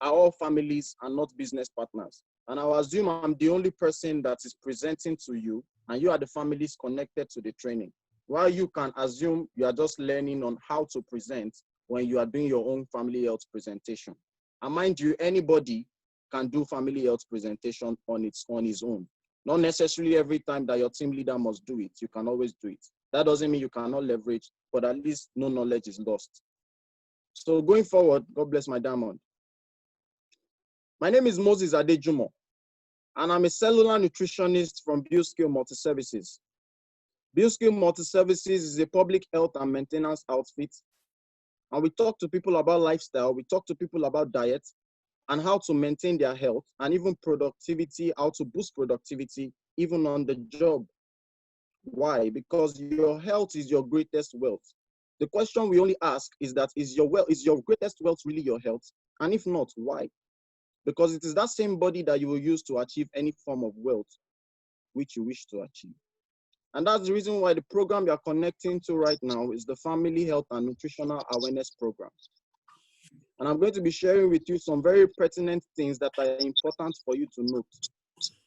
are all families and not business partners. And I'll assume I'm the only person that is presenting to you, and you are the families connected to the training. While you can assume you are just learning on how to present when you are doing your own family health presentation. And mind you, anybody can do family health presentation on his own. Not necessarily every time that your team leader must do it, you can always do it. That doesn't mean you cannot leverage, but at least no knowledge is lost. So going forward, God bless my diamond. My name is Moses Adejumo, and I'm a cellular nutritionist from BioScale Multi-Services. BioScale Multi-Services is a public health and maintenance outfit, and we talk to people about lifestyle, we talk to people about diet, and how to maintain their health, and even productivity, how to boost productivity, even on the job. Why? Because your health is your greatest wealth. The question we only ask is that, is your greatest wealth really your health? And if not, why? Because it is that same body that you will use to achieve any form of wealth which you wish to achieve. And that's the reason why the program you're connecting to right now is the Family Health and Nutritional Awareness Program. And I'm going to be sharing with you some very pertinent things that are important for you to note.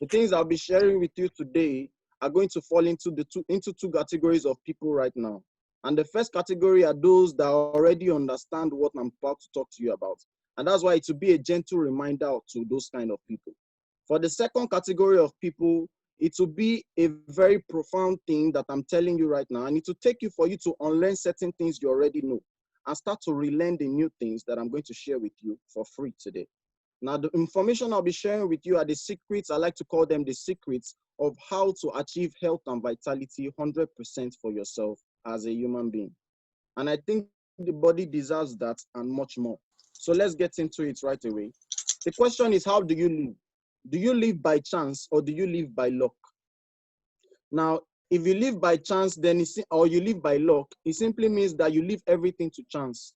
The things I'll be sharing with you today are going to fall into two categories of people right now. And the first category are those that already understand what I'm about to talk to you about. And that's why it will be a gentle reminder to those kind of people. For the second category of people, it will be a very profound thing that I'm telling you right now. And it will take you for you to unlearn certain things you already know and start to relearn the new things that I'm going to share with you for free today. Now, the information I'll be sharing with you are the secrets. I like to call them the secrets of how to achieve health and vitality 100% for yourself as a human being. And I think the body deserves that and much more. So let's get into it right away. The question is, how do you live? Do you live by chance or do you live by luck? Now, if you live by chance, or you live by luck, it simply means that you leave everything to chance.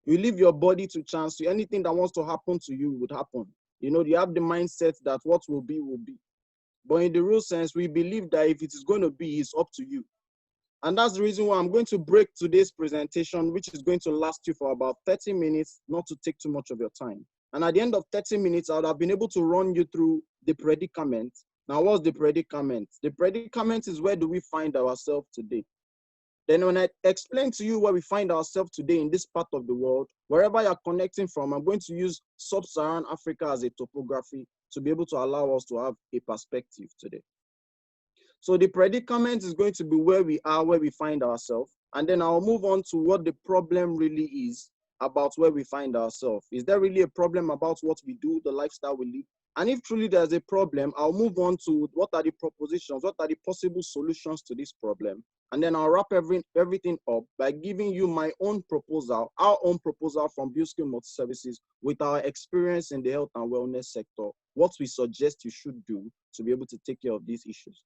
You leave your body to chance. Anything that wants to happen to you would happen. You have the mindset that what will be, will be. But in the real sense, we believe that if it is going to be, it's up to you. And that's the reason why I'm going to break today's presentation, which is going to last you for about 30 minutes, not to take too much of your time. And at the end of 30 minutes, I would have been able to run you through the predicament. Now, what's the predicament? The predicament is, where do we find ourselves today? Then when I explain to you where we find ourselves today in this part of the world, wherever you're connecting from, I'm going to use sub-Saharan Africa as a topography to be able to allow us to have a perspective today. So the predicament is going to be where we are, where we find ourselves. And then I'll move on to what the problem really is about where we find ourselves. Is there really a problem about what we do, the lifestyle we live? And if truly there's a problem, I'll move on to what are the propositions, what are the possible solutions to this problem. And then I'll wrap everything up by giving you my own proposal, our own proposal from BioScale Multi-Services with our experience in the health and wellness sector, what we suggest you should do to be able to take care of these issues.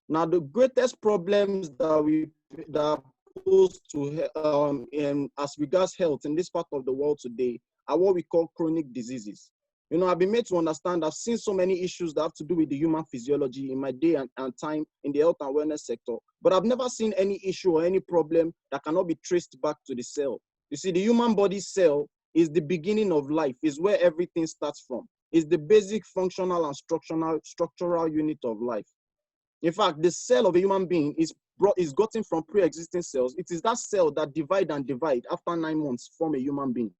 Now, the greatest problems that are posed to as regards health in this part of the world today are what we call chronic diseases. I've been made to understand, I've seen so many issues that have to do with the human physiology in my day and time in the health and wellness sector, but I've never seen any issue or any problem that cannot be traced back to the cell. You see, the human body cell is the beginning of life, is where everything starts from. It's the basic functional and structural unit of life. In fact, the cell of a human being is gotten from pre-existing cells. It is that cell that divide after 9 months form a human being.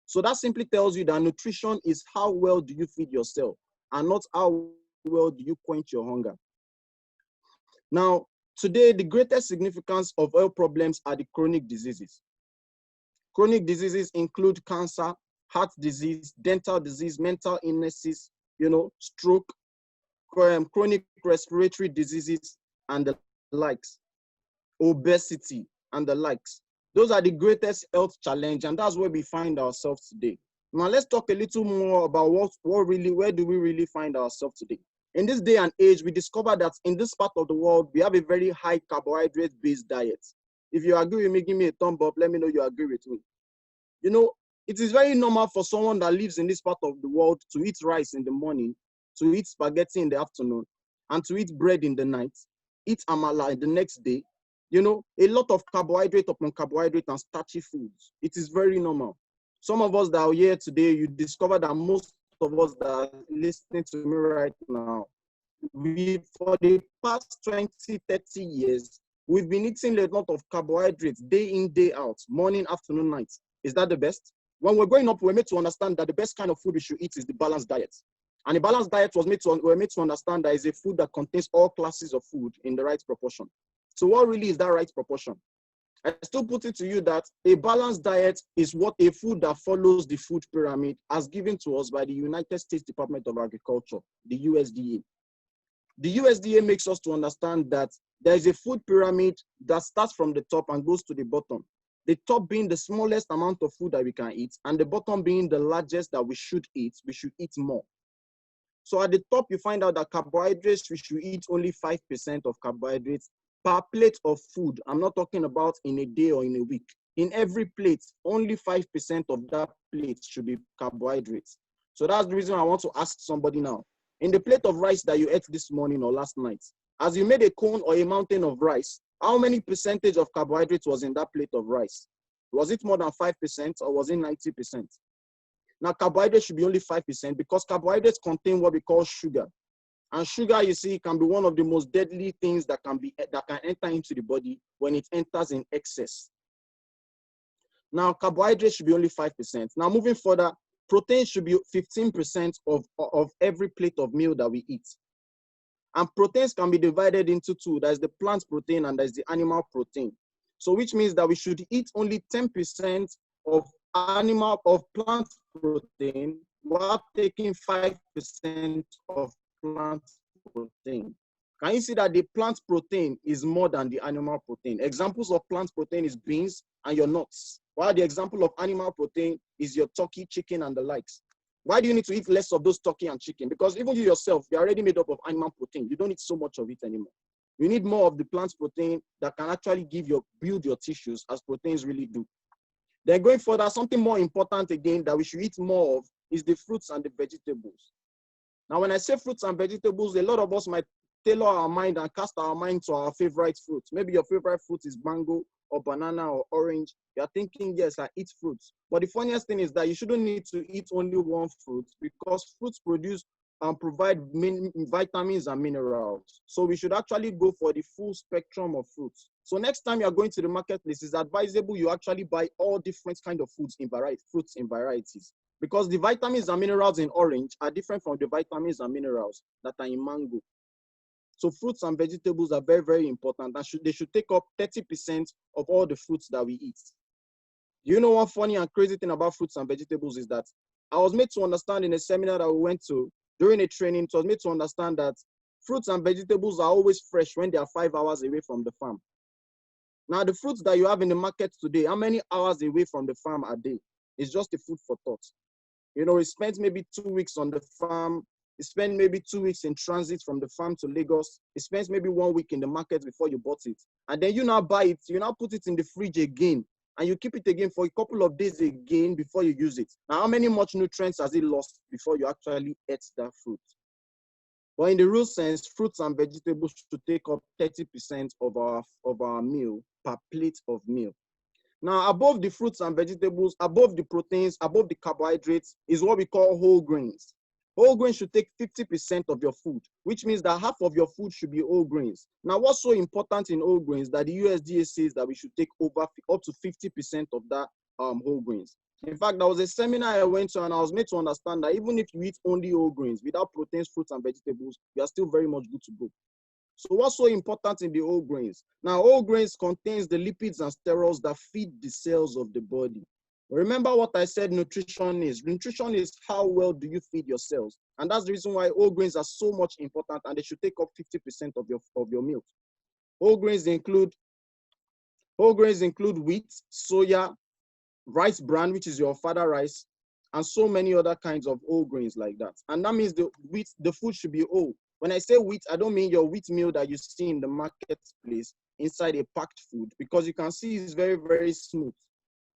So that simply tells you that nutrition is how well do you feed yourself and not how well do you quench your hunger. Now, today, the greatest significance of health problems are the chronic diseases. Chronic diseases include cancer, heart disease, dental disease, mental illnesses, stroke, chronic respiratory diseases, and the likes, obesity, and the likes. Those are the greatest health challenge, and that's where we find ourselves today. Now, let's talk a little more about where do we really find ourselves today. In this day and age, we discover that in this part of the world, we have a very high carbohydrate-based diet. If you agree with me, give me a thumb up. Let me know you agree with me. It is very normal for someone that lives in this part of the world to eat rice in the morning, to eat spaghetti in the afternoon, and to eat bread in the night, eat amala the next day. A lot of carbohydrate upon carbohydrate and starchy foods. It is very normal. Some of us that are here today, you discover that most of us that are listening to me right now, for the past 20, 30 years, we've been eating a lot of carbohydrates day in, day out, morning, afternoon, night. Is that the best? When we're growing up, we're made to understand that the best kind of food we should eat is the balanced diet. And the balanced diet we're made to understand that is a food that contains all classes of food in the right proportion. So what really is that right proportion? I still put it to you that a balanced diet is what a food that follows the food pyramid as given to us by the United States Department of Agriculture, the USDA. The USDA makes us to understand that there is a food pyramid that starts from the top and goes to the bottom. The top being the smallest amount of food that we can eat, and the bottom being the largest that we should eat more. So at the top, you find out that carbohydrates, we should eat only 5% of carbohydrates per plate of food. I'm not talking about in a day or in a week. In every plate, only 5% of that plate should be carbohydrates. So that's the reason I want to ask somebody now. In the plate of rice that you ate this morning or last night, as you made a cone or a mountain of rice, how many percentage of carbohydrates was in that plate of rice? Was it more than 5% or was it 90%? Now, carbohydrates should be only 5% because carbohydrates contain what we call sugar. And sugar, you see, can be one of the most deadly things that can enter into the body when it enters in excess. Now, carbohydrates should be only 5%. Now, moving further, protein should be 15% of every plate of meal that we eat. And proteins can be divided into two. There's the plant protein and there's the animal protein. So which means that we should eat only 10% of plant protein while taking 5% of plant protein. Can you see that the plant protein is more than the animal protein? Examples of plant protein is beans and your nuts, while the example of animal protein is your turkey, chicken, and the likes. Why do you need to eat less of those turkey and chicken? Because even you yourself, you're already made up of animal protein. You don't need so much of it anymore. You need more of the plant protein that can actually build your tissues, as proteins really do. Then going further, something more important again that we should eat more of is the fruits and the vegetables. Now, when I say fruits and vegetables, a lot of us might tailor our mind and cast our mind to our favorite fruit. Maybe your favorite fruit is mango or banana or orange. You're thinking, yes, I eat fruits. But the funniest thing is that you shouldn't need to eat only one fruit because fruits produce and provide vitamins and minerals. So we should actually go for the full spectrum of fruits. So next time you're going to the marketplace, it's advisable you actually buy all different kinds of fruits in varieties. Because the vitamins and minerals in orange are different from the vitamins and minerals that are in mango. So fruits and vegetables are very, very important. And they should take up 30% of all the fruits that we eat. You know one funny and crazy thing about fruits and vegetables is that I was made to understand in a seminar that we went to, during a training, it was made to understand that fruits and vegetables are always fresh when they are 5 hours away from the farm. Now, the fruits that you have in the market today, how many hours away from the farm are they? It's just a food for thought. You know, it spent maybe 2 weeks on the farm. It spent maybe 2 weeks in transit from the farm to Lagos. It spends maybe 1 week in the market before you bought it. And then you now buy it, you now put it in the fridge again, and you keep it again for a couple of days again before you use it. Now, how many much nutrients has it lost before you actually ate that fruit? But in the real sense, fruits and vegetables should take up 30% of our meal per plate of meal. Now, above the fruits and vegetables, above the proteins, above the carbohydrates is what we call whole grains. Whole grains should take 50% of your food, which means that half of your food should be whole grains. Now, what's so important in whole grains that the USDA says that we should take up to 50% of that whole grains? In fact, there was a seminar I went to and I was made to understand that even if you eat only whole grains without proteins, fruits, and vegetables, you are still very much good to go. So what's so important in the whole grains? Now, whole grains contains the lipids and sterols that feed the cells of the body. Remember what I said nutrition is. Nutrition is how well do you feed your cells. And that's the reason why whole grains are so much important and they should take up 50% of your meal. Whole grains include wheat, soya, rice bran, which is your fada rice, and so many other kinds of whole grains like that. And that means the food should be whole. When I say wheat, I don't mean your wheat meal that you see in the marketplace inside a packed food, because you can see it's very, very smooth.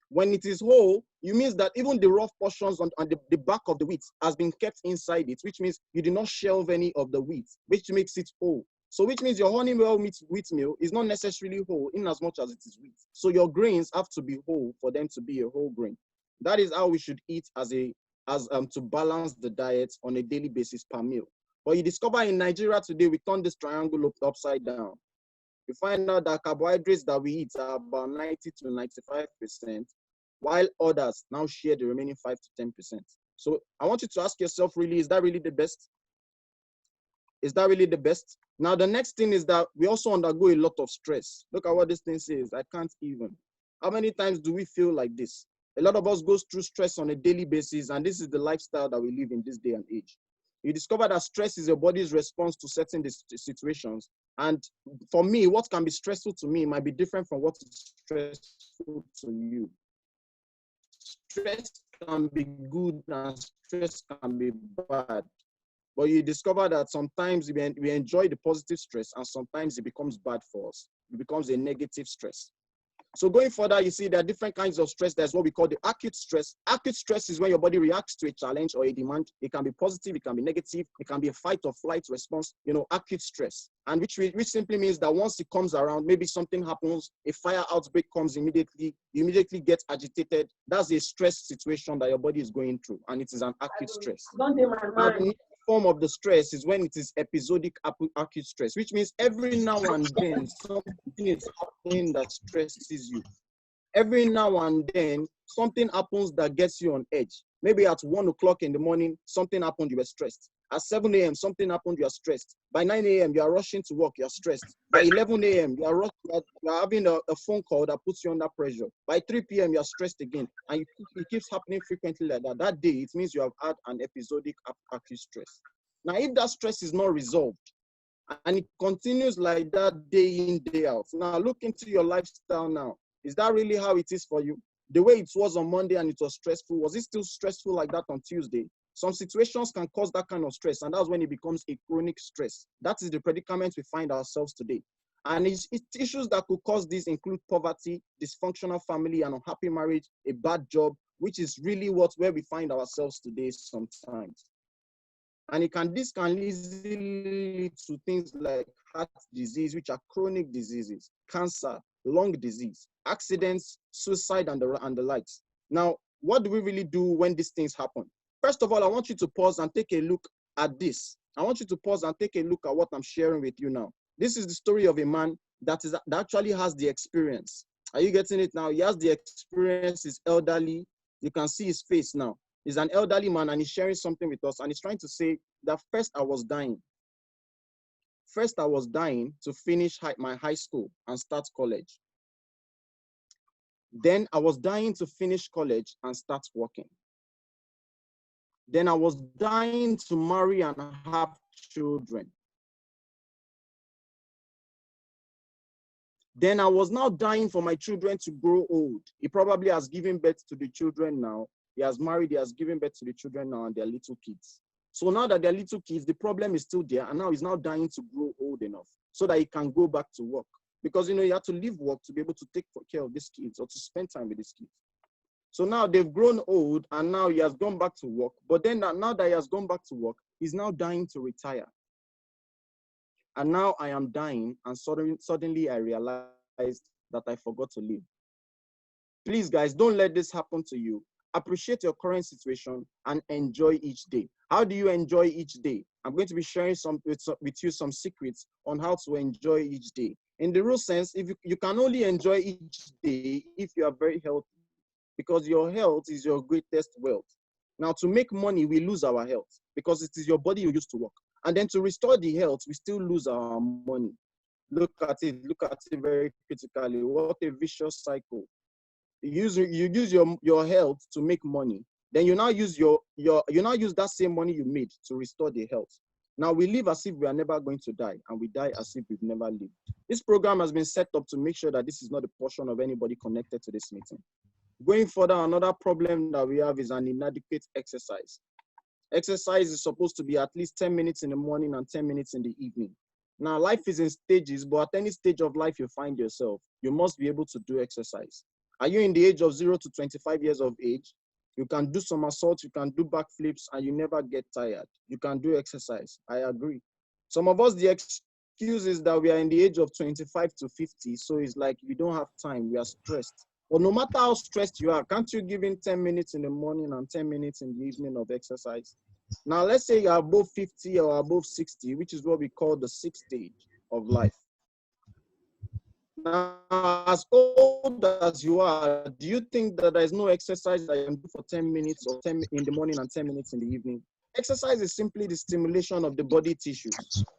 When it is whole, it means that even the rough portions on the back of the wheat has been kept inside it, which means you did not shelve any of the wheat, which makes it whole. So which means your Honeywell wheat meal is not necessarily whole in as much as it is wheat. So your grains have to be whole for them to be a whole grain. That is how we should eat to balance the diet on a daily basis per meal. But you discover in Nigeria today, we turn this triangle upside down. You find out that carbohydrates that we eat are about 90 to 95%, while others now share the remaining 5 to 10%. So I want you to ask yourself, really, is that really the best? Is that really the best? Now, the next thing is that we also undergo a lot of stress. Look at what this thing says. I can't even. How many times do we feel like this? A lot of us goes through stress on a daily basis, and this is the lifestyle that we live in this day and age. You discover that stress is your body's response to certain situations. And for me, what can be stressful to me might be different from what is stressful to you. Stress can be good and stress can be bad. But you discover that sometimes we enjoy the positive stress and sometimes it becomes bad for us. It becomes a negative stress. So going further, you see there are different kinds of stress. There's what we call the acute stress. Acute stress is when your body reacts to a challenge or a demand. It can be positive, it can be negative, it can be a fight or flight response, acute stress. And which simply means that once it comes around, maybe something happens, a fire outbreak comes immediately, you immediately get agitated. That's a stress situation that your body is going through, and it is an acute stress. Now, the form of the stress is when it is episodic acute stress, which means every now and then something is happening that stresses you. Every now and then something happens that gets you on edge. Maybe at 1 o'clock in the morning, something happened, you were stressed. At 7 a.m., something happened, you are stressed. By 9 a.m., you are rushing to work, you are stressed. By 11 a.m., you are having a phone call that puts you under pressure. By 3 p.m., you are stressed again. And it keeps happening frequently like that. That day, it means you have had an episodic acute stress. Now, if that stress is not resolved, and it continues like that day in, day out, now look into your lifestyle now. Is that really how it is for you? The way it was on Monday and it was stressful, was it still stressful like that on Tuesday? Some situations can cause that kind of stress, and that's when it becomes a chronic stress. That is the predicament we find ourselves today. And issues that could cause this include poverty, dysfunctional family, an unhappy marriage, a bad job, which is really where we find ourselves today sometimes. And this can easily lead to things like heart disease, which are chronic diseases, cancer, lung disease, accidents, suicide, and the likes. Now, what do we really do when these things happen? First of all, I want you to pause and take a look at this. I want you to pause and take a look at what I'm sharing with you now. This is the story of a man that actually has the experience. Are you getting it now? He has the experience, he's elderly. You can see his face now. He's an elderly man and he's sharing something with us, and he's trying to say that first I was dying. First I was dying to finish my high school and start college. Then I was dying to finish college and start working. Then I was dying to marry and have children. Then I was now dying for my children to grow old. He probably has given birth to the children now. He has married, he has given birth to the children now, and they're little kids. So now that they're little kids, the problem is still there, and now he's now dying to grow old enough so that he can go back to work. Because, you have to leave work to be able to take care of these kids or to spend time with these kids. So now they've grown old, and now he has gone back to work. But then now that he has gone back to work, he's now dying to retire. And now I am dying, and suddenly I realized that I forgot to live. Please, guys, don't let this happen to you. Appreciate your current situation and enjoy each day. How do you enjoy each day? I'm going to be sharing with you some secrets on how to enjoy each day. In the real sense, if you can only enjoy each day if you are very healthy, because your health is your greatest wealth. Now, to make money, we lose our health because it is your body you use to work. And then to restore the health, we still lose our money. Look at it very critically. What a vicious cycle. You use your health to make money. Then you now use that same money you made to restore the health. Now we live as if we are never going to die, and we die as if we've never lived. This program has been set up to make sure that this is not a portion of anybody connected to this meeting. Going further, another problem that we have is an inadequate exercise. Exercise is supposed to be at least 10 minutes in the morning and 10 minutes in the evening. Now, life is in stages, but at any stage of life you find yourself, you must be able to do exercise. Are you in the age of 0 to 25 years of age? You can do somersaults, you can do backflips, and you never get tired. You can do exercise. I agree. Some of us, the excuse is that we are in the age of 25 to 50, so it's like we don't have time, we are stressed. But no matter how stressed you are, can't you give in 10 minutes in the morning and 10 minutes in the evening of exercise? Now, let's say you're above 50 or above 60, which is what we call the sixth stage of life. Now, as old as you are, do you think that there is no exercise that you can do for 10 minutes or 10 in the morning and 10 minutes in the evening? Exercise is simply the stimulation of the body tissues.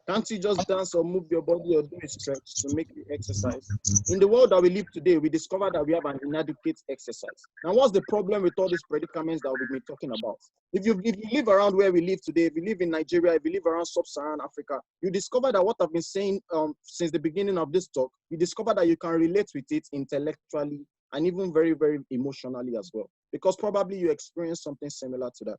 Can't you just dance or move your body or do a stretch to make you exercise? In the world that we live today, we discover that we have an inadequate exercise. Now, what's the problem with all these predicaments that we've been talking about? If you live around where we live today, if you live in Nigeria, if you live around sub-Saharan Africa, you discover that what I've been saying since the beginning of this talk, you discover that you can relate with it intellectually and even very, very emotionally as well, because probably you experience something similar to that.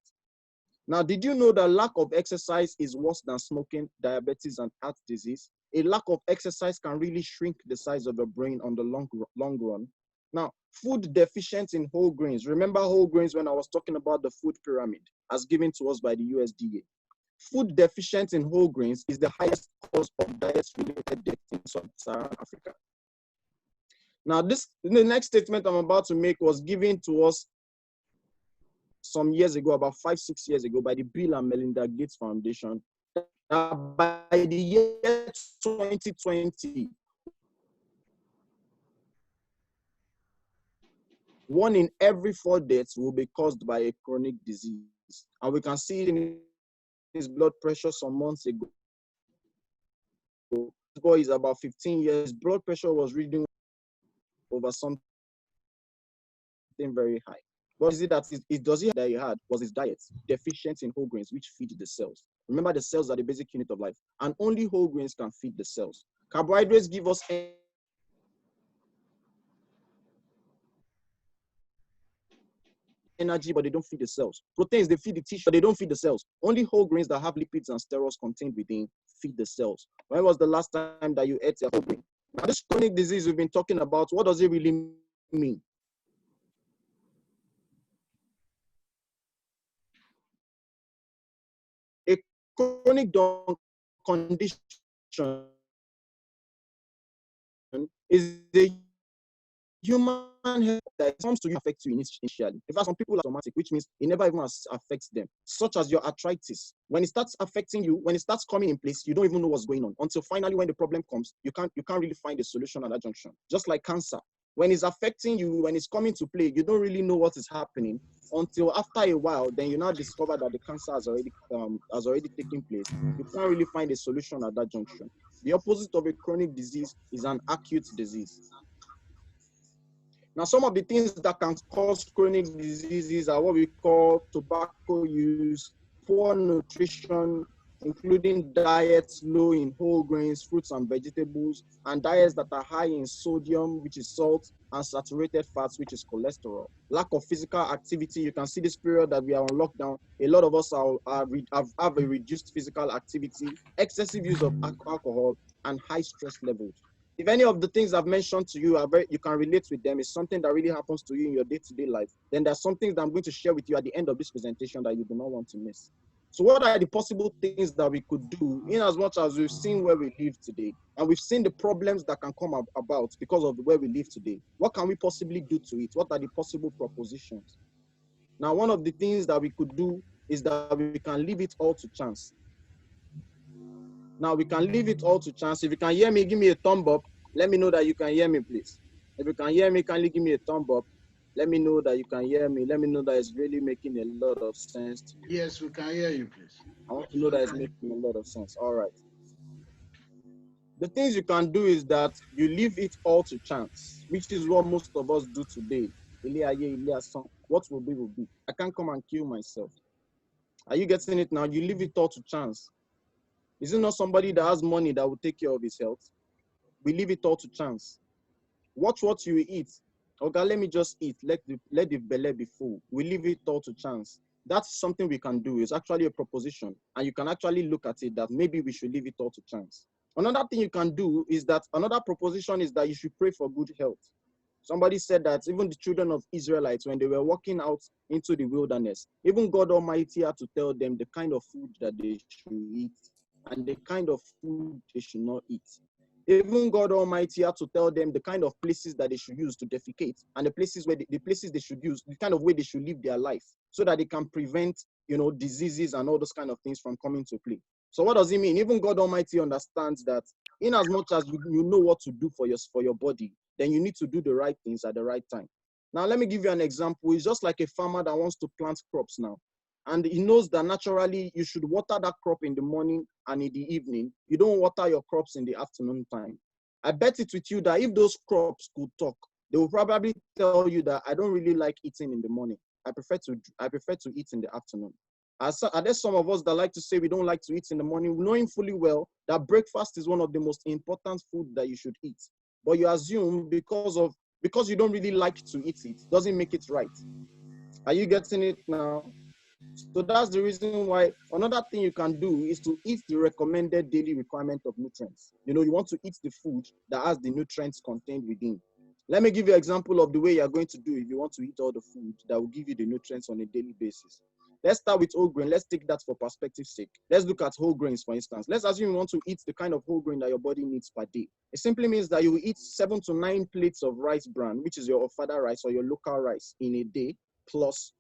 Now, did you know that lack of exercise is worse than smoking, diabetes, and heart disease? A lack of exercise can really shrink the size of your brain on the long run. Now, food deficient in whole grains. Remember whole grains when I was talking about the food pyramid as given to us by the USDA. Food deficient in whole grains is the highest cause of diet-related death in sub-Saharan Africa. Now, the next statement I'm about to make was given to us some years ago, about 5-6 years ago, by the Bill and Melinda Gates Foundation. By the year 2020, 1 in every 4 deaths will be caused by a chronic disease. And we can see it in his blood pressure some months ago. This boy is about 15 years. His blood pressure was reading over something very high. What is it that he had was his diet, deficient in whole grains, which feed the cells. Remember, the cells are the basic unit of life, and only whole grains can feed the cells. Carbohydrates give us energy, but they don't feed the cells. Proteins, they feed the tissue, but they don't feed the cells. Only whole grains that have lipids and sterols contained within feed the cells. When was the last time that you ate a whole grain? Now, this chronic disease we've been talking about, what does it really mean? A chronic condition is a human health that comes to you affect you initially. In fact, some people are somatic, which means it never even affects them, such as your arthritis. When it starts affecting you, when it starts coming in place, you don't even know what's going on until finally when the problem comes, you can't really find a solution at that junction. Just like cancer. When it's affecting you, when it's coming to play, you don't really know what is happening until after a while, then you now discover that the cancer has already taken place. You can't really find a solution at that junction. The opposite of a chronic disease is an acute disease. Now, some of the things that can cause chronic diseases are what we call tobacco use, poor nutrition, including diets low in whole grains, fruits and vegetables, and diets that are high in sodium, which is salt, and saturated fats, which is cholesterol. Lack of physical activity. You can see this period that we are on lockdown. A lot of us have a reduced physical activity, excessive use of alcohol, and high stress levels. If any of the things I've mentioned to you you can relate with them, is something that really happens to you in your day-to-day life, then there's some things that I'm going to share with you at the end of this presentation that you do not want to miss. So what are the possible things that we could do in as much as we've seen where we live today, and we've seen the problems that can come about because of where we live today? What can we possibly do to it? What are the possible propositions? Now, one of the things that we could do is that we can leave it all to chance. Now, we can leave it all to chance. If you can hear me, give me a thumb up. Let me know that you can hear me, please. If you can hear me, kindly give me a thumb up. Let me know that you can hear me. Let me know that it's really making a lot of sense to you. Yes, we can hear you, please. I want to know that it's making a lot of sense. All right. The things you can do is that you leave it all to chance, which is what most of us do today. What will be, will be. I can't come and kill myself. Are you getting it now? You leave it all to chance. Is it not somebody that has money that will take care of his health? We leave it all to chance. Watch what you eat. Okay, let me just eat. Let the belly be full. We leave it all to chance. That's something we can do. It's actually a proposition. And you can actually look at it that maybe we should leave it all to chance. Another thing you can do is that another proposition is that you should pray for good health. Somebody said that even the children of Israelites, when they were walking out into the wilderness, even God Almighty had to tell them the kind of food that they should eat and the kind of food they should not eat. Even God Almighty had to tell them the kind of places that they should use to defecate, and the places they should use, the kind of way they should live their life, so that they can prevent, diseases and all those kind of things from coming to play. So what does it mean? Even God Almighty understands that in as much as you know what to do for your body, then you need to do the right things at the right time. Now, let me give you an example. It's just like a farmer that wants to plant crops now. And he knows that naturally you should water that crop in the morning and in the evening. You don't water your crops in the afternoon time. I bet it with you that if those crops could talk, they will probably tell you that I don't really like eating in the morning. I prefer to eat in the afternoon. Are there some of us that like to say we don't like to eat in the morning, knowing fully well that breakfast is one of the most important food that you should eat? But you assume because you don't really like to eat it, doesn't make it right. Are you getting it now? So that's the reason why another thing you can do is to eat the recommended daily requirement of nutrients. You want to eat the food that has the nutrients contained within. Let me give you an example of the way you're going to do if you want to eat all the food that will give you the nutrients on a daily basis. Let's start with whole grain. Let's take that for perspective's sake. Let's look at whole grains, for instance. Let's assume you want to eat the kind of whole grain that your body needs per day. It simply means that you will eat 7 to 9 plates of rice bran, which is your ofada rice or your local rice in a day, plus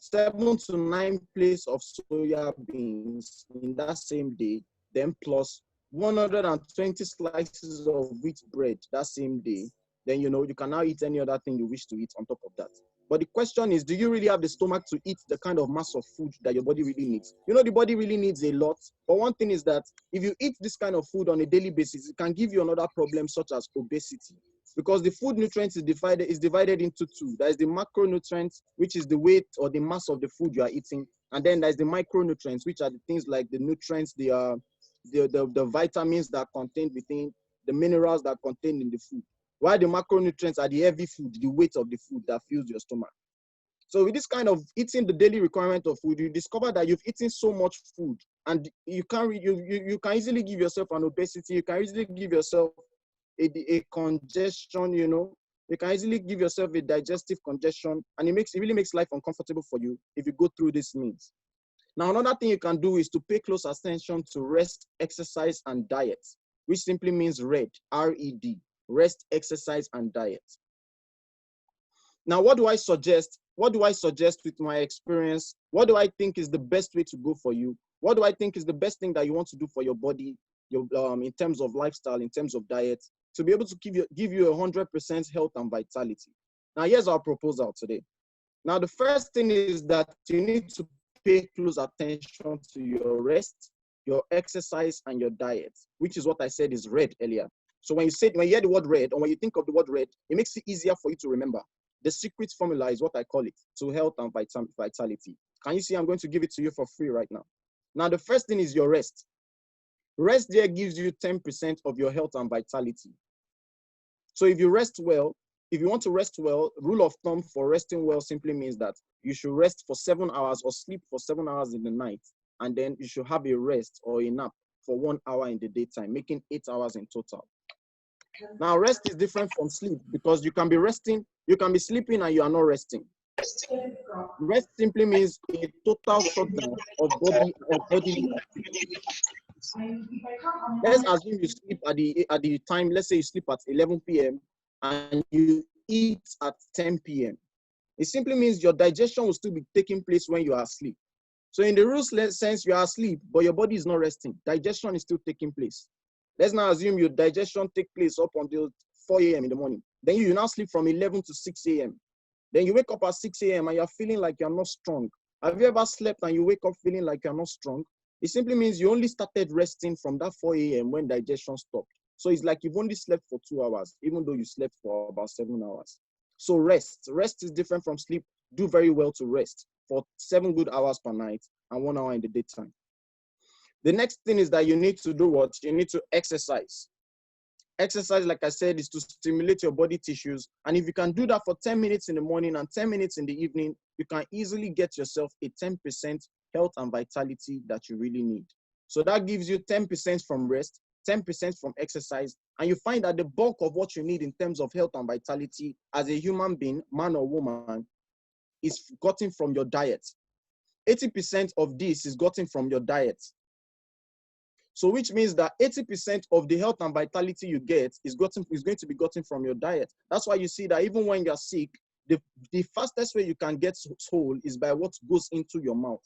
7 to 9 plates of soya beans in that same day, then plus 120 slices of wheat bread that same day. Then, you can now eat any other thing you wish to eat on top of that. But the question is, do you really have the stomach to eat the kind of mass of food that your body really needs? The body really needs a lot. But one thing is that if you eat this kind of food on a daily basis, it can give you another problem such as obesity. Because the food nutrients is divided into two. There is the macronutrients, which is the weight or the mass of the food you are eating. And then there's the micronutrients, which are the things like the nutrients, the vitamins that are contained within, the minerals that are contained in the food. While the macronutrients are the heavy food, the weight of the food that fills your stomach. So with this kind of eating the daily requirement of food, you discover that you've eaten so much food, and you can easily give yourself an obesity. You can easily give yourself a congestion. You can easily give yourself a digestive congestion, and it really makes life uncomfortable for you if you go through these means. Now, another thing you can do is to pay close attention to rest, exercise, and diet, which simply means RED, R-E-D, rest, exercise, and diet. Now, what do I suggest? What do I suggest with my experience? What do I think is the best way to go for you? What do I think is the best thing that you want to do for your body, in terms of lifestyle, in terms of diet, to be able to give you 100% health and vitality? Now, here's our proposal today. Now, the first thing is that you need to pay close attention to your rest, your exercise, and your diet, which is what I said is RED earlier. So when you hear the word RED, or when you think of the word RED, it makes it easier for you to remember. The secret formula is what I call it, to health and vitality. Can you see? I'm going to give it to you for free right now. Now, the first thing is your rest. Rest there gives you 10% of your health and vitality. So if you rest well, if you want to rest well, rule of thumb for resting well simply means that you should rest for 7 hours or sleep for 7 hours in the night, and then you should have a rest or a nap for 1 hour in the daytime, making 8 hours in total. Now, rest is different from sleep because you can be resting, you can be sleeping and you are not resting. Rest simply means a total shutdown of bodily activity. Let's assume you sleep at the time, let's say you sleep at 11 p.m. and you eat at 10 p.m. It simply means your digestion will still be taking place when you are asleep. So in the real sense, you are asleep, but your body is not resting. Digestion is still taking place. Let's now assume your digestion take place up until 4 a.m. in the morning. Then you now sleep from 11 to 6 a.m. Then you wake up at 6 a.m. and you're feeling like you're not strong. Have you ever slept and you wake up feeling like you're not strong? It simply means you only started resting from that 4 a.m. when digestion stopped. So it's like you've only slept for 2 hours, even though you slept for about 7 hours. So rest is different from sleep. Do very well to rest for 7 good hours per night and 1 hour in the daytime. The next thing is that you need to do what? You need to exercise. Exercise, like I said, is to stimulate your body tissues. And if you can do that for 10 minutes in the morning and 10 minutes in the evening, you can easily get yourself a 10% health and vitality that you really need. So that gives you 10% from rest, 10% from exercise, and you find that the bulk of what you need in terms of health and vitality as a human being, man or woman, is gotten from your diet. 80% of this is gotten from your diet. So which means that 80% of the health and vitality you get is going to be gotten from your diet. That's why you see that even when you're sick, the fastest way you can get whole is by what goes into your mouth.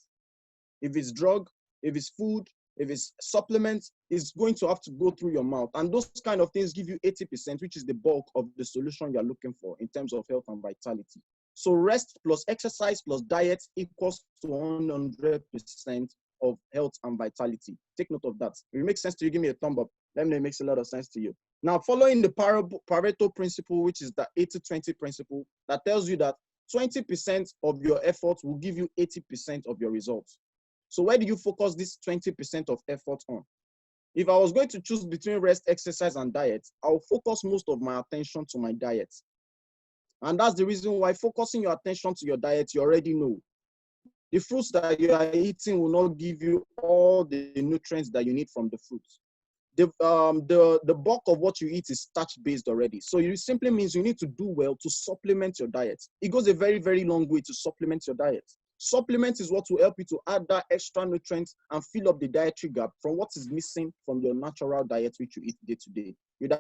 If it's drug, if it's food, if it's supplements, it's going to have to go through your mouth. And those kind of things give you 80%, which is the bulk of the solution you're looking for in terms of health and vitality. So rest plus exercise plus diet equals to 100% of health and vitality. Take note of that. If it makes sense to you, give me a thumb up. Let me know it makes a lot of sense to you. Now, following the Pareto principle, which is the 80-20 principle, that tells you that 20% of your efforts will give you 80% of your results. So where do you focus this 20% of effort on? If I was going to choose between rest, exercise, and diet, I'll focus most of my attention to my diet. And that's the reason why focusing your attention to your diet, you already know. The fruits that you are eating will not give you all the nutrients that you need from the fruits. The bulk of what you eat is starch-based already. So it simply means you need to do well to supplement your diet. It goes a very, very long way to supplement your diet. Supplement is what will help you to add that extra nutrients and fill up the dietary gap from what is missing from your natural diet, which you eat day to day. You'd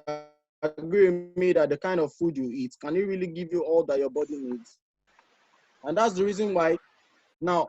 agree with me that the kind of food you eat, can it really give you all that your body needs? And that's the reason why now,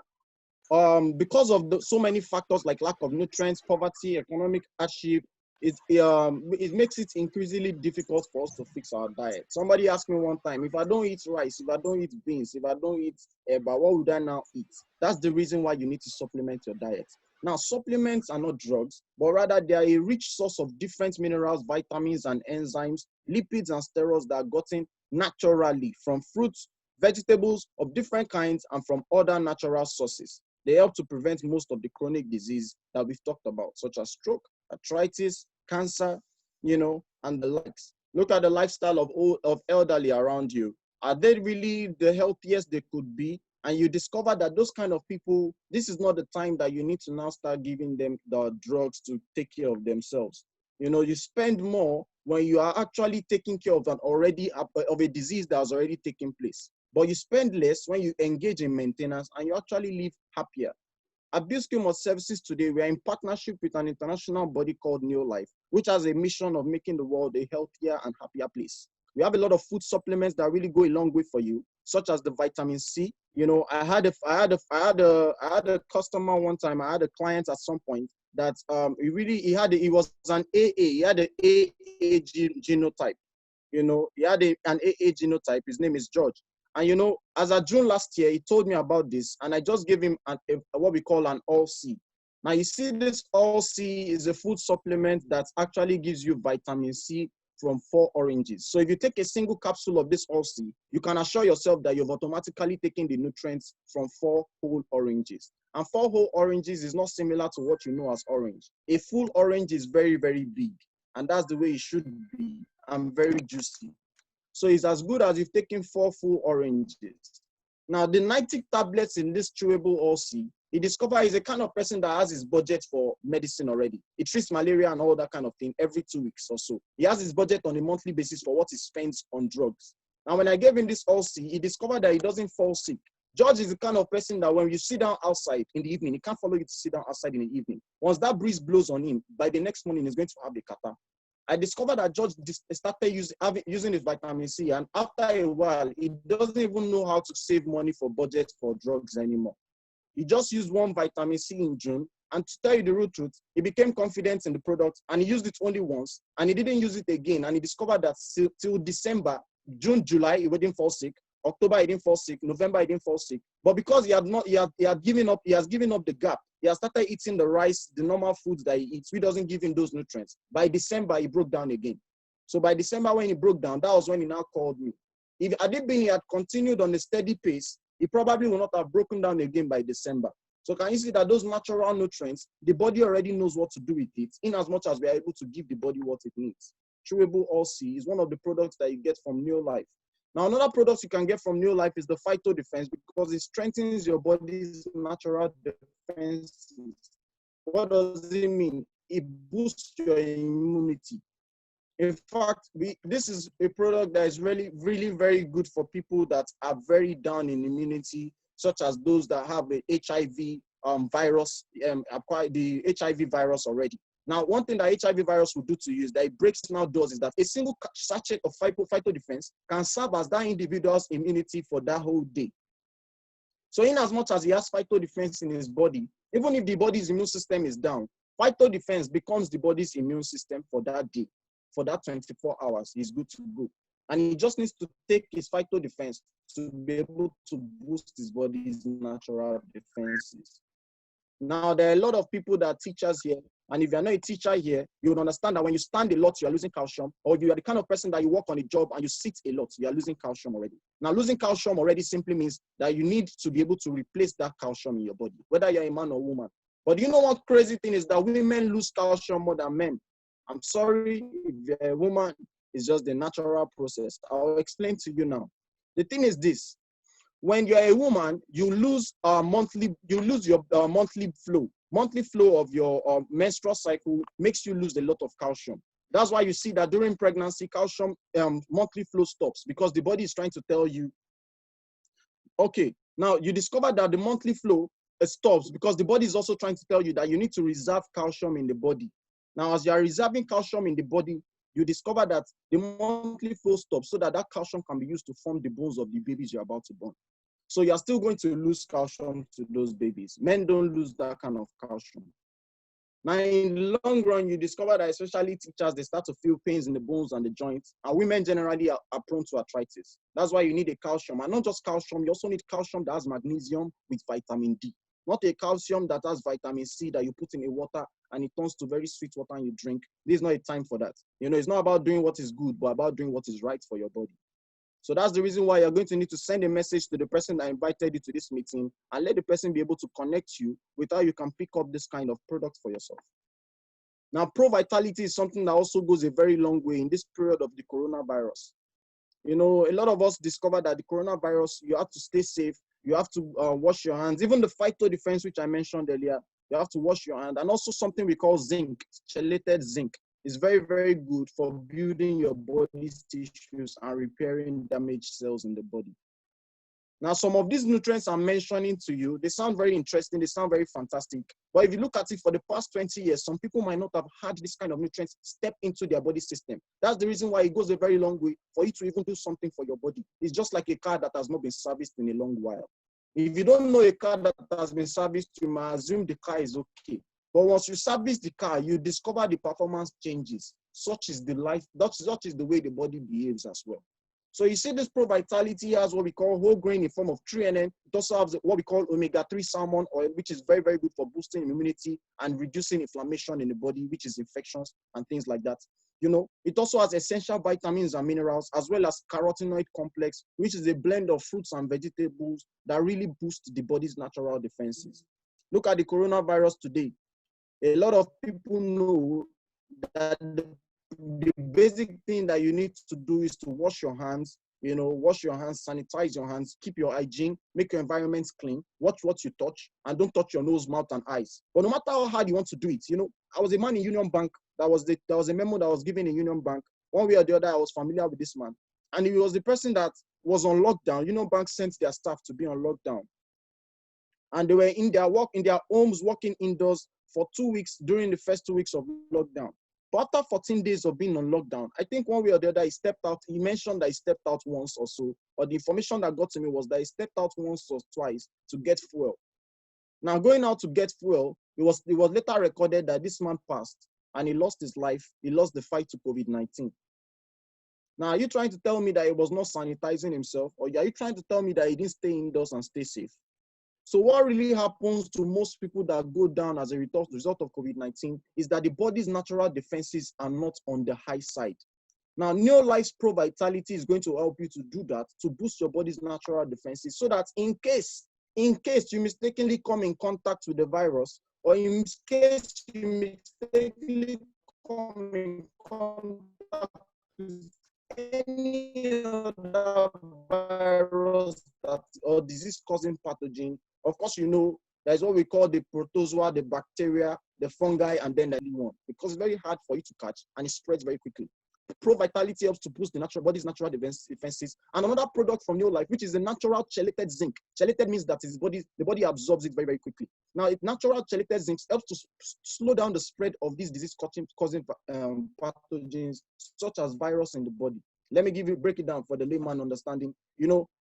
because of so many factors like lack of nutrients, poverty, economic hardship, it makes it increasingly difficult for us to fix our diet. Somebody asked me one time, if I don't eat rice, if I don't eat beans, if I don't eat eba, what would I now eat? That's the reason why you need to supplement your diet. Now, supplements are not drugs, but rather they are a rich source of different minerals, vitamins, and enzymes, lipids, and steroids that are gotten naturally from fruits, vegetables of different kinds, and from other natural sources. They help to prevent most of the chronic disease that we've talked about, such as stroke, arthritis, cancer, and the likes. Look at the lifestyle of elderly around you. Are they really the healthiest they could be? And you discover that those kind of people, this is not the time that you need to now start giving them the drugs to take care of themselves. You spend more when you are actually taking care of a disease that has already taken place. But you spend less when you engage in maintenance and you actually live happier. At Bioskim Services today, we are in partnership with an international body called New Life, which has a mission of making the world a healthier and happier place. We have a lot of food supplements that really go a long way for you, such as the vitamin C. I had a customer one time. I had a client at some point that he was an AA. He had an AA genotype. He had an AA genotype. His name is George. And as of June last year, he told me about this, and I just gave him what we call an All-C. Now, you see, this All-C is a food supplement that actually gives you vitamin C from 4 oranges. So if you take a single capsule of this All-C, you can assure yourself that you've automatically taken the nutrients from 4 whole oranges. And 4 whole oranges is not similar to what you know as orange. A full orange is very, very big, and that's the way it should be, and very juicy. So it's as good as you've taken 4 full oranges. Now, the 90 tablets in this chewable All-C, he discovered he's a kind of person that has his budget for medicine already. He treats malaria and all that kind of thing every 2 weeks or so. He has his budget on a monthly basis for what he spends on drugs. Now, when I gave him this All-C, he discovered that he doesn't fall sick. George is the kind of person that when you sit down outside in the evening, he can't follow you to sit down outside in the evening. Once that breeze blows on him, by the next morning, he's going to have a catarrh. I discovered that George started using his vitamin C, and after a while, he doesn't even know how to save money for budget for drugs anymore. He just used 1 vitamin C in June, and to tell you the real truth, he became confident in the product, and he used it only once, and he didn't use it again, and he discovered that till December, June, July, he didn't fall sick. October, he didn't fall sick. November, he didn't fall sick. But because he has given up the gap. He has started eating the rice, the normal foods that he eats, which doesn't give him those nutrients. By December, he broke down again. So by December, when he broke down, that was when he now called me. If he had continued on a steady pace, he probably would not have broken down again by December. So can you see that those natural nutrients, the body already knows what to do with it, in as much as we are able to give the body what it needs. Chewable All-C is one of the products that you get from New Life. Now, another product you can get from New Life is the Phyto Defense, because it strengthens your body's natural defenses. What does it mean? It boosts your immunity. In fact, this is a product that is really, really very good for people that are very down in immunity, such as those that have the HIV virus, acquired the HIV virus already. Now, one thing that HIV virus will do to you is that it breaks now does is that a single sachet of phytodefense can serve as that individual's immunity for that whole day. So in as much as he has phytodefense in his body, even if the body's immune system is down, phytodefense becomes the body's immune system for that day. For that 24 hours, he's good to go. And he just needs to take his phytodefense to be able to boost his body's natural defenses. Now, there are a lot of people that are teachers here, and if you're not a teacher here, you would understand that when you stand a lot, you are losing calcium, or you are the kind of person that you work on a job and you sit a lot, you are losing calcium already. Now, losing calcium already simply means that you need to be able to replace that calcium in your body, whether you're a man or woman. But you know what crazy thing is that women lose calcium more than men. I'm sorry, if you're a woman, it's just the natural process. I'll explain to you now. The thing is this. When you're a woman, you lose your monthly flow. Monthly flow of your menstrual cycle makes you lose a lot of calcium. That's why you see that during pregnancy, calcium monthly flow stops because the body is trying to tell you, okay, now you discover that the monthly flow stops because the body is also trying to tell you that you need to reserve calcium in the body. Now, as you are reserving calcium in the body, you discover that the monthly flow stops so that that calcium can be used to form the bones of the babies you're about to born. So you're still going to lose calcium to those babies. Men don't lose that kind of calcium. Now, in the long run, you discover that especially teachers, they start to feel pains in the bones and the joints. And women generally are prone to arthritis. That's why you need a calcium. And not just calcium, you also need calcium that has magnesium with vitamin D. Not a calcium that has vitamin C that you put in a water and it turns to very sweet water and you drink. This is not a time for that. You know, it's not about doing what is good, but about doing what is right for your body. So that's the reason why you're going to need to send a message to the person that invited you to this meeting and let the person be able to connect you with how you can pick up this kind of product for yourself. Now, Pro Vitality is something that also goes a very long way in this period of the coronavirus. You know, a lot of us discovered that the coronavirus, you have to stay safe. You have to wash your hands. Even the phytodefense, which I mentioned earlier, you have to wash your hand. And also something we call zinc, chelated zinc. Is very, very good for building your body's tissues and repairing damaged cells in the body. Now, some of these nutrients I'm mentioning to you, they sound very interesting, they sound very fantastic. But if you look at it for the past 20 years, some people might not have had this kind of nutrients step into their body system. That's the reason why it goes a very long way for you to even do something for your body. It's just like a car that has not been serviced in a long while. If you don't know a car that has been serviced, you might assume the car is okay. But once you service the car, you discover the performance changes. Such is the life, such is the way the body behaves as well. So you see this Pro Vitality has what we call whole grain in form of 3NN. It also has what we call omega-3 salmon oil, which is very, very good for boosting immunity and reducing inflammation in the body, which is infections and things like that. You know, it also has essential vitamins and minerals, as well as carotenoid complex, which is a blend of fruits and vegetables that really boost the body's natural defenses. Look at the coronavirus today. A lot of people know that the basic thing that you need to do is to wash your hands, you know, wash your hands, sanitize your hands, keep your hygiene, make your environment clean, watch what you touch, and don't touch your nose, mouth, and eyes. But no matter how hard you want to do it, you know, I was a man in Union Bank. There was a memo that was given in Union Bank. One way or the other, I was familiar with this man. And he was the person that was on lockdown. Union Bank sent their staff to be on lockdown. And they were in their homes, working indoors for 2 weeks during the first 2 weeks of lockdown. But after 14 days of being on lockdown, I think one way or the other, he stepped out. He mentioned that he stepped out once or so. But the information that got to me was that he stepped out once or twice to get fuel. Now, going out to get fuel, it was later recorded that this man passed and he lost his life. He lost the fight to COVID-19. Now, are you trying to tell me that he was not sanitizing himself? Or are you trying to tell me that he didn't stay indoors and stay safe? So what really happens to most people that go down as a result of COVID-19 is that the body's natural defenses are not on the high side. Now, Neolife's Pro Vitality is going to help you to do that, to boost your body's natural defenses, so that in case you mistakenly come in contact with the virus, or in case you mistakenly come in contact with any other virus or disease-causing pathogen, of course, you know, there's what we call the protozoa, the bacteria, the fungi, and then the one, because it's very hard for you to catch and it spreads very quickly. Pro Vitality helps to boost the body's natural defenses. And another product from Neolife, which is the natural chelated zinc. Chelated means that the body absorbs it very, very quickly. Now, natural chelated zinc helps to slow down the spread of these disease-causing pathogens, such as virus in the body. Let me break it down for the layman understanding.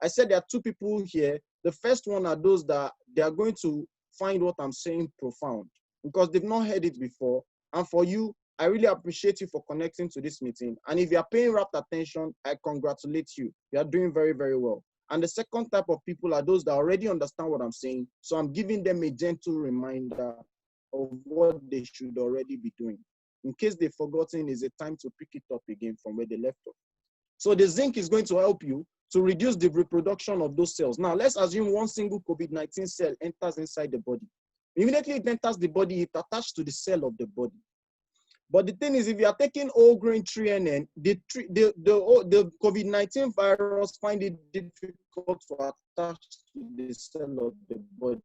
I said there are two people here. The first one are those that they are going to find what I'm saying profound because they've not heard it before. And for you, I really appreciate you for connecting to this meeting. And if you are paying rapt attention, I congratulate you. You are doing very, very well. And the second type of people are those that already understand what I'm saying. So I'm giving them a gentle reminder of what they should already be doing. In case they've forgotten, it's a time to pick it up again from where they left off. So the zinc is going to help you to reduce the reproduction of those cells. Now, let's assume one single COVID-19 cell enters inside the body. Immediately it enters the body, it attaches to the cell of the body. But the thing is, if you are taking whole grain 3NN, the COVID-19 virus find it difficult to attach to the cell of the body.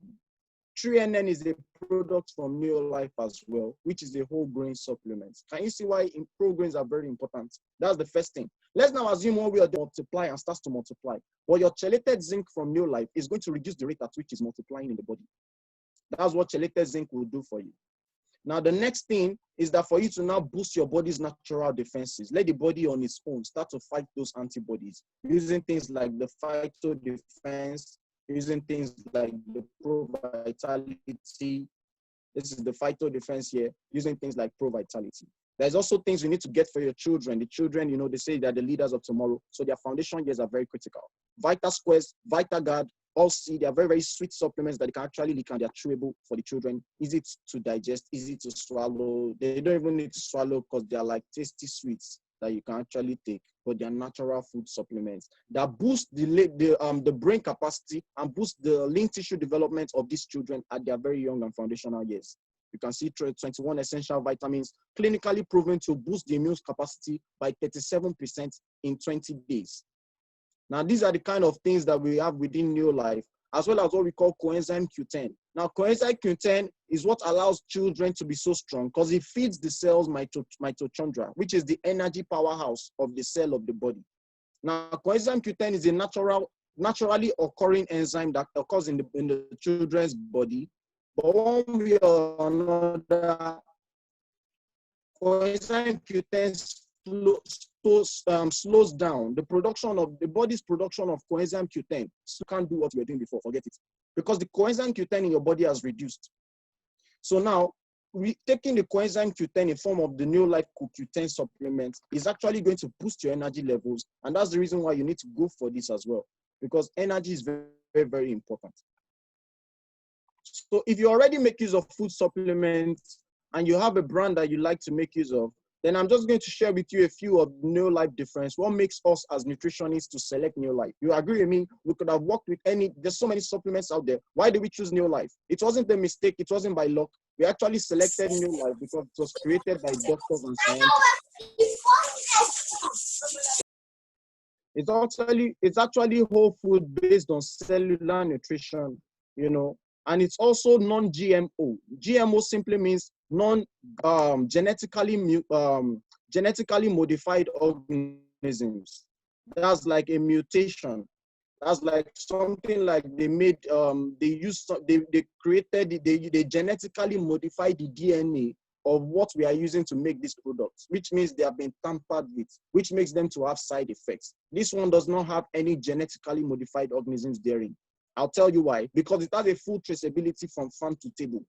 3NN is a product from Neolife as well, which is a whole grain supplement. Can you see why whole grains are very important? That's the first thing. Let's now assume one way or the multiply and starts to multiply. But your chelated zinc from Neolife is going to reduce the rate at which it's multiplying in the body. That's what chelated zinc will do for you. Now, the next thing is that for you to now boost your body's natural defenses, let the body on its own start to fight those antibodies using things like the phyto defense, using things like the Pro Vitality. This is the phyto defense here, using things like Pro Vitality. There's also things you need to get for your children. The children, they say they're the leaders of tomorrow. So their foundation years are very critical. Vita Squares, Vita Guard, all see they are very, very sweet supplements that they can actually lick and they're chewable for the children. Easy to digest, easy to swallow. They don't even need to swallow because they are like tasty sweets that you can actually take, but they're natural food supplements that boost the brain capacity and boost the lean tissue development of these children at their very young and foundational years. You can see 21 essential vitamins clinically proven to boost the immune capacity by 37% in 20 days. Now, these are the kind of things that we have within Neolife, as well as what we call coenzyme Q10. Now, coenzyme Q10 is what allows children to be so strong because it feeds the cell's mitochondria, which is the energy powerhouse of the cell of the body. Now, coenzyme Q10 is a naturally occurring enzyme that occurs in the children's body. But one way or another, coenzyme Q10 slows down the production of the body's production of coenzyme Q10. So you can't do what you were doing before, forget it. Because the coenzyme Q10 in your body has reduced. So now, taking the coenzyme Q10 in form of the Neolife Q10 supplement is actually going to boost your energy levels. And that's the reason why you need to go for this as well. Because energy is very, very, very important. So if you already make use of food supplements and you have a brand that you like to make use of, then I'm just going to share with you a few of Neolife difference. What makes us as nutritionists to select Neolife? You agree with me? We could have worked with there's so many supplements out there. Why did we choose Neolife? It wasn't a mistake. It wasn't by luck. We actually selected Neolife because it was created by doctors and scientists. It's actually whole food based on cellular nutrition, and it's also non-GMO. GMO simply means genetically modified organisms. That's like a mutation. That's like something like they genetically modified the DNA of what we are using to make these products, which means they have been tampered with, which makes them to have side effects. This one does not have any genetically modified organisms therein. I'll tell you why. Because it has a full traceability from farm to table.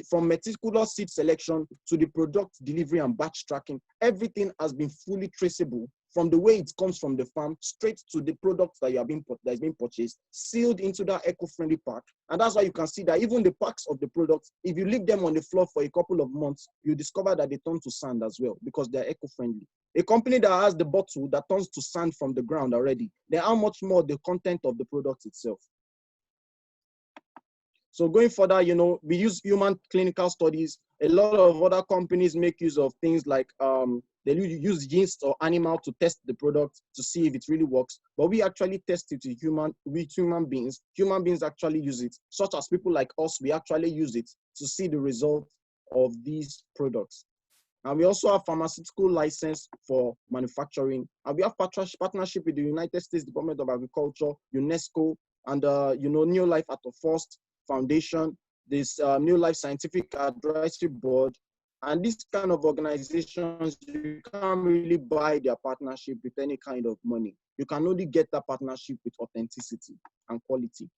From meticulous seed selection to the product delivery and batch tracking, everything has been fully traceable from the way it comes from the farm straight to the products that is being purchased, sealed into that eco-friendly pack. And that's why you can see that even the packs of the products, if you leave them on the floor for a couple of months, you discover that they turn to sand as well because they're eco-friendly. A company that has the bottle that turns to sand from the ground already, then how much more the content of the product itself? So going further, we use human clinical studies. A lot of other companies make use of things like they use yeast or animal to test the product to see if it really works. But we actually test it with human beings. Human beings actually use it, such as people like us, we actually use it to see the result of these products. And we also have pharmaceutical license for manufacturing. And we have partnership with the United States Department of Agriculture, UNESCO, and New Life at the First Foundation, this New Life Scientific Advisory Board. And these kind of organizations, you can't really buy their partnership with any kind of money. You can only get that partnership with authenticity and quality.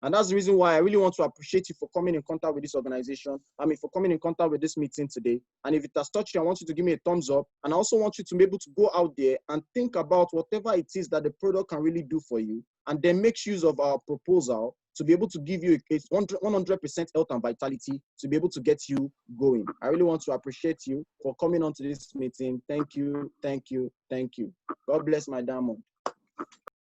And that's the reason why I really want to appreciate you for coming in contact with this organization. For coming in contact with this meeting today. And if it has touched you, I want you to give me a thumbs up. And I also want you to be able to go out there and think about whatever it is that the product can really do for you. And then make use of our proposal to be able to give you a 100% health and vitality to be able to get you going. I really want to appreciate you for coming on to this meeting. Thank you, thank you, thank you. God bless my diamond.